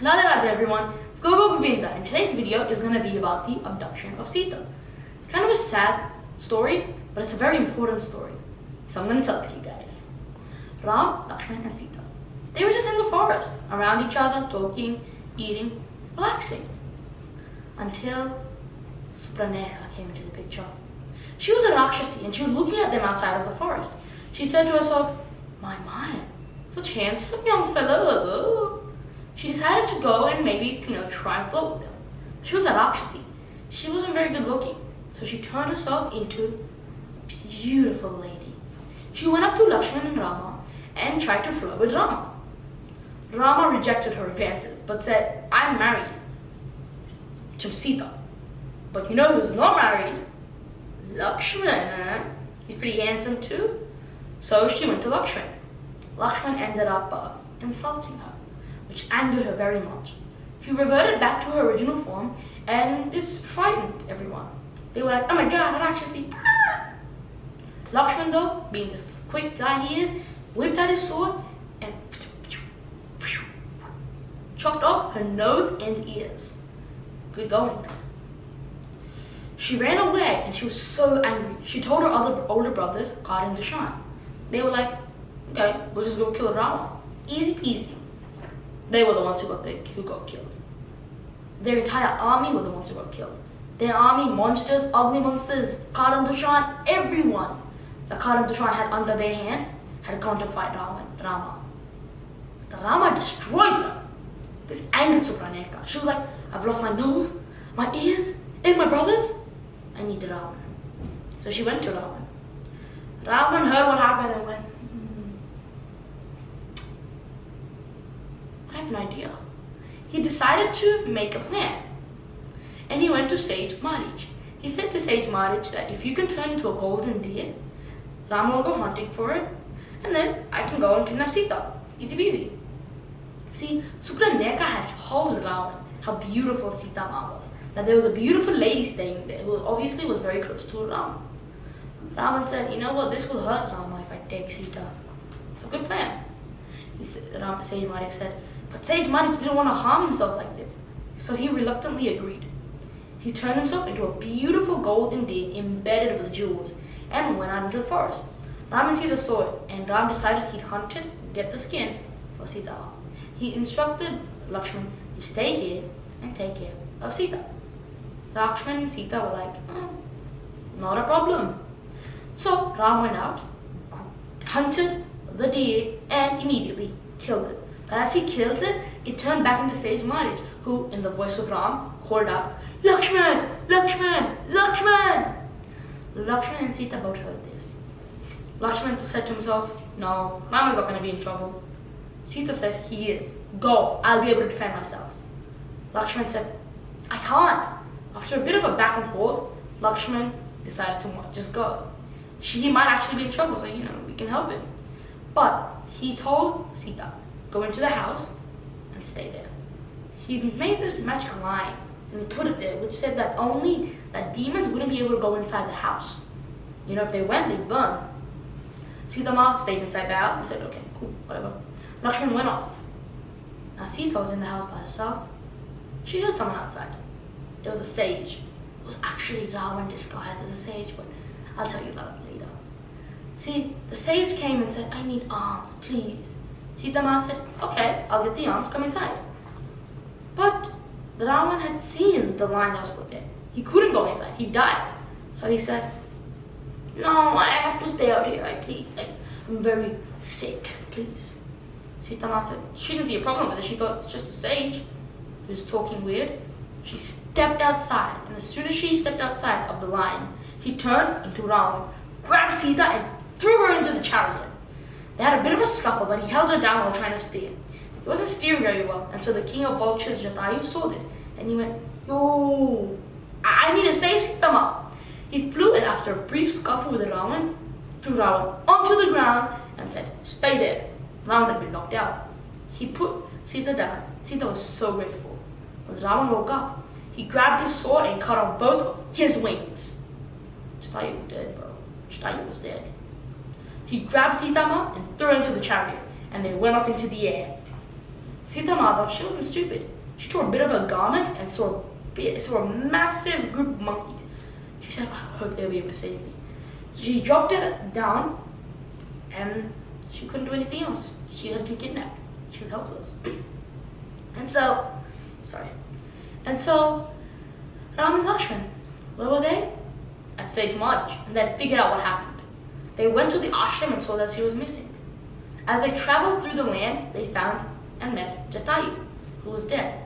Radhe everyone, it's Govinda, and today's video is going to be about the abduction of Sita. It's kind of a sad story, but it's a very important story. So I'm going to tell it to you guys. Ram, Lakshman and Sita. They were just in the forest, around each other, talking, eating, relaxing. Until Supraneha came into the picture. She was a Rakshasi and she was looking at them outside of the forest. She said to herself, my, such handsome young fellows. She decided to go and maybe, try and flirt with them. She was a Rakshasi. She wasn't very good looking. So she turned herself into a beautiful lady. She went up to Lakshman and Rama and tried to flirt with Rama. Rama rejected her advances but said, I'm married to Sita. But you know who's not married? Lakshman. He's pretty handsome too. So she went to Lakshman. Lakshman ended up insulting her, which angered her very much. She reverted back to her original form, and this frightened everyone. They were like, oh my god, Rakshasi! Ah! Lakshman, though, being the quick guy he is, whipped out his sword and chopped off her nose and ears. Good going. She ran away and she was so angry. She told her other older brothers, Kard and Dushan. They were like, okay, we'll just go kill Rama. Easy peasy. They were the ones who got killed. Their entire army were the ones who got killed. Their army, monsters, ugly monsters, Kard and Dushan, everyone that Kard and Dushan had under their hand had gone to fight Rama. The Rama destroyed them. This angered Supraneha. She was like, I've lost my nose, my ears, and my brothers. I need Ravan. So she went to Ravan. Ravan heard what happened and went, I have an idea. He decided to make a plan. And he went to Sage Marij. He said to Sage Marij that if you can turn into a golden deer, Rama will go hunting for it, and then I can go and kidnap Sita. Easy peasy. See, Supraneha had told Ravan how beautiful Sita Ma was. That there was a beautiful lady staying there who obviously was very close to Rama. Ravan said, you know what, this will hurt Rama if I take Sita. It's a good plan. Sage Marij said, but Sage Marij didn't want to harm himself like this. So he reluctantly agreed. He turned himself into a beautiful golden deer embedded with jewels and went out into the forest. Ram and Sita saw it, and Ram decided he'd hunt it and get the skin for Sita. He instructed Lakshman to stay here and take care of Sita. Lakshman and Sita were like, not a problem. So Ram went out, hunted the deer, and immediately killed it. But as he killed it, it turned back into Sage Marij, who, in the voice of Ram, called out, Lakshman! Lakshman! Lakshman! Lakshman and Sita both heard this. Lakshman said to himself, no, Ram is not going to be in trouble. Sita said, he is. Go, I'll be able to defend myself. Lakshman said, I can't. After a bit of a back and forth, Lakshman decided to just go. He might actually be in trouble, so we can help him. But he told Sita, go into the house and stay there. He made this magic line and put it there, which said that only that demons wouldn't be able to go inside the house. If they went, they'd burn. Sita Ma stayed inside the house and said, okay, cool, whatever. Lakshman went off. Now Sita was in the house by herself. She heard someone outside. It was a sage. It was actually Ravan disguised as a sage, but I'll tell you that later. See, the sage came and said, I need arms, please. Sita Ma said, okay, I'll get the arms, come inside. But the Ravan had seen the line that was put there. He couldn't go inside, he died. So he said, no, I have to stay out here, please. I'm very sick, please. Sita Ma said, she didn't see a problem with it. She thought it's just a sage who's talking weird. She stepped outside, and as soon as she stepped outside of the line, he turned into Ravan, grabbed Sita, and threw her into the chariot. They had a bit of a scuffle, but he held her down while trying to steer. He wasn't steering very well, and so the king of vultures, Jatayu, saw this, and he went, no, I need to save Sita Ma. He flew, and after a brief scuffle with Ravan, threw Ravan onto the ground and said, stay there. Ravan had been knocked out. He put Sita down. Sita was so grateful. As Ravan woke up, he grabbed his sword and cut off both of his wings. Jatayu was dead, bro. Jatayu was dead. He grabbed Sita Ma and threw her into the chariot, and they went off into the air. Sita Mata, she wasn't stupid. She tore a bit of a garment and saw a massive group of monkeys. She said, I hope they'll be able to save me. So she dropped it down and she couldn't do anything else. She had been kidnapped. She was helpless. And so Ram and Lakshman, where were they? At Sage March, and they had figured out what happened. They went to the ashram and saw that she was missing. As they traveled through the land, they found and met Jatayu, who was dead,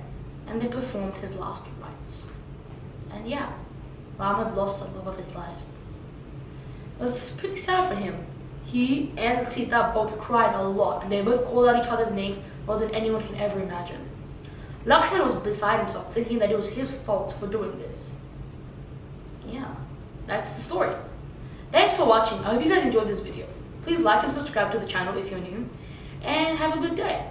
and they performed his last rites. And yeah, Ram had lost the love of his life. It was pretty sad for him. He and Sita both cried a lot, and they both called out each other's names more than anyone can ever imagine. Lakshman was beside himself, thinking that it was his fault for doing this. Yeah, that's the story. Thanks for watching. I hope you guys enjoyed this video. Please like and subscribe to the channel if you're new, and have a good day.